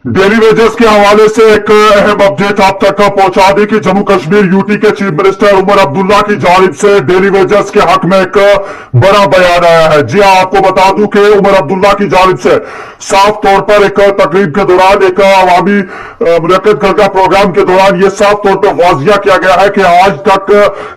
Daily wages के हवाले से एक अहम अपडेट आप तक पहुंचा दी कि जम्मू कश्मीर यूटी के चीफ मिनिस्टर उमर अब्दुल्ला की जानिब से डेली वेजेस के हक में एक बड़ा बयान आया है। जी हां, आपको बता दूं कि उमर अब्दुल्ला की जानिब से साफ तौर पर एक तकरीब के दौरान, एक अवामी मुनक्किद करदा प्रोग्राम के दौरान ये साफ तौर पर वाजिया किया गया है कि आज तक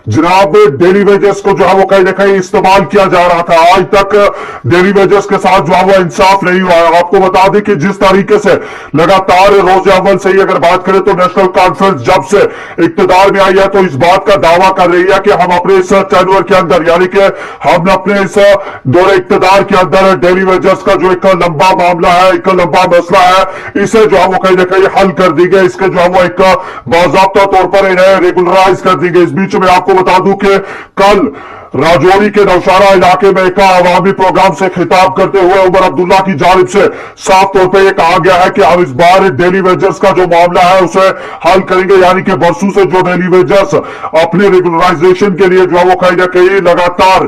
जनाब डेली वेजेस को जो है वो कहीं ना कहीं इस्तेमाल किया जा रहा था। आज तक डेली वेजेस के साथ जो है वो इंसाफ नहीं हुआ है। आपको बता दें कि जिस तरीके से लगातार रोज अव्वल से ही अगर बात करें तो नेशनल कॉन्फ्रेंस जब से इक्तदार में आई है तो इस बात का दावा कर रही है कि हम अपने इस टेन्योर के अंदर, यानी कि हम अपने इस दौरे इक्तदार के अंदर डेली वेजेस का जो एक लंबा मामला है, एक लंबा मसला है, इसे जो है वो कहीं ना कहीं हल कर दी गई। इसके जो है वो एक बाज़ाब्ता तौर पर इन्हें रेगुलराइज कर दी गई। इस बीच में आपको बता दूं कि कल राजौरी के नौशारा इलाके में एक अवामी प्रोग्राम से खिताब करते हुए उमर अब्दुल्ला की जानिब से साफ तौर पर यह कहा गया है कि हम इस बार डेली वेजर्स का जो मामला है उसे हल करेंगे। यानी कि बरसों से जो डेली वेजर्स अपने रेगुलराइजेशन के लिए जो है वो कहीं ना कहीं लगातार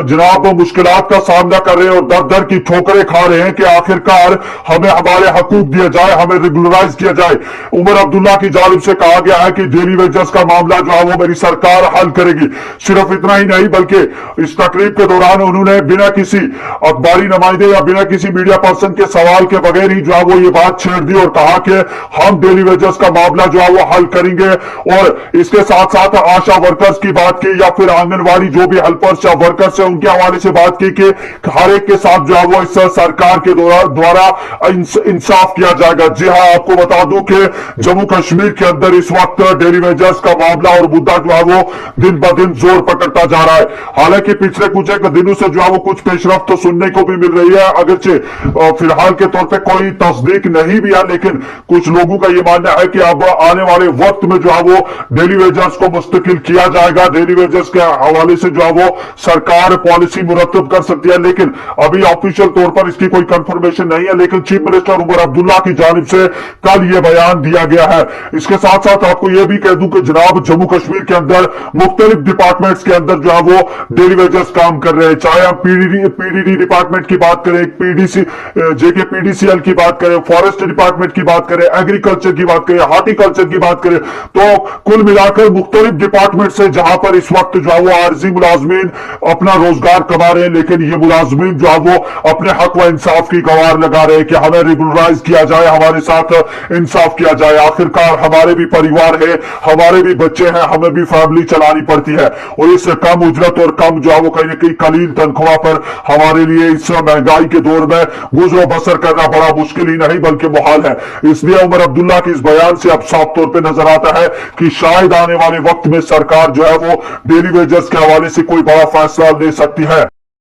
जनाब मुश्किलात का सामना कर रहे हैं और दर दर की ठोकरें खा रहे हैं कि आखिरकार हमें हमारे हकूक दिए जाए, हमें रेगुलराइज किया जाए। उमर अब्दुल्ला की जानिब से कहा गया है कि डेली वेजर्स का मामला जो है वो मेरी सरकार हल करेगी। सिर्फ इतना ही नहीं बल्कि इस तकरीब के दौरान उन्होंने बिना किसी अखबारी नुमाइंदे या बिना किसी मीडिया पर्सन के सवाल के बगैर ही जो है वो ये बात छेड़ दी और कहा कि हम डेली वेजर्स का मामला जो है वो हल करेंगे। और इसके साथ साथ आशा वर्कर्स की बात की या फिर आंगनवाड़ी जो भी हेल्पर्स या वर्कर्स है उनके हवाले से बात की कि हर एक के साथ जो है वो इस सरकार के द्वारा इंसाफ किया जाएगा। जी हाँ, आपको बता दूं कि जम्मू कश्मीर के अंदर इस वक्त डेली वेजर्स का मामला और मुद्दा जो है वो दिन ब दिन जोर पकड़ता जा रहा है। हालांकि पिछले कुछ एक दिनों से जो है वो कुछ पेशरफ्त तो सुनने को भी मिल रही है, अगरचे फिलहाल के तौर पे कोई तस्दीक नहीं भी है, लेकिन कुछ लोगों का ये मानना है कि अब आने वाले वक्त में जो है वो डेली वेजर्स को मुस्तकिल किया जाएगा। डेली वेजर्स के हवाले से जो है वो सरकार पॉलिसी मुरतब कर सकती है, लेकिन अभी ऑफिशियल तौर पर इसकी कोई कंफर्मेशन नहीं है। लेकिन चीफ मिनिस्टर उमर अब्दुल्ला की जानिब से कल ये बयान दिया गया है। इसके साथ साथ आपको यह भी कह दूं कि जनाब जम्मू कश्मीर के अंदर मुख्तलिफ डिपार्टमेंट्स के अंदर जो है वो डेली वेजर्स काम कर रहे हैं। चाहे हम पीडीडी डिपार्टमेंट की बात करें, जेके पीडीसीएल की बात करें, फॉरेस्ट डिपार्टमेंट की बात करें, एग्रीकल्चर की बात करें, हार्टिकल्चर की बात करें, तो कुल मिलाकर मुख्तलिफ डिपार्टमेंट से जहां पर इस वक्त जो है वो आरजी मुलाजमीन अपना रोजगार कमा रहे हैं, लेकिन ये मुलाजमीन जो है वो अपने हक व इंसाफ की गवार लगा रहे हैं कि हमें रेगुलराइज किया जाए, हमारे साथ इंसाफ किया जाए। आखिरकार हमारे भी परिवार है, हमारे भी बच्चे हैं, हमें भी फैमिली चलानी पड़ती है और इस कम उजरत और कम जो है वो कहीं ना कहीं कलील तनख्वाह पर हमारे लिए इस महंगाई के दौर में गुजरो बसर करना बड़ा मुश्किल ही नहीं बल्कि मुहाल है। इसलिए उमर अब्दुल्ला के इस बयान से अब साफ तौर पर नजर आता है कि शायद आने वाले वक्त में सरकार जो है वो डेली वेजर्स के हवाले से कोई बड़ा फैसला ले सकती है।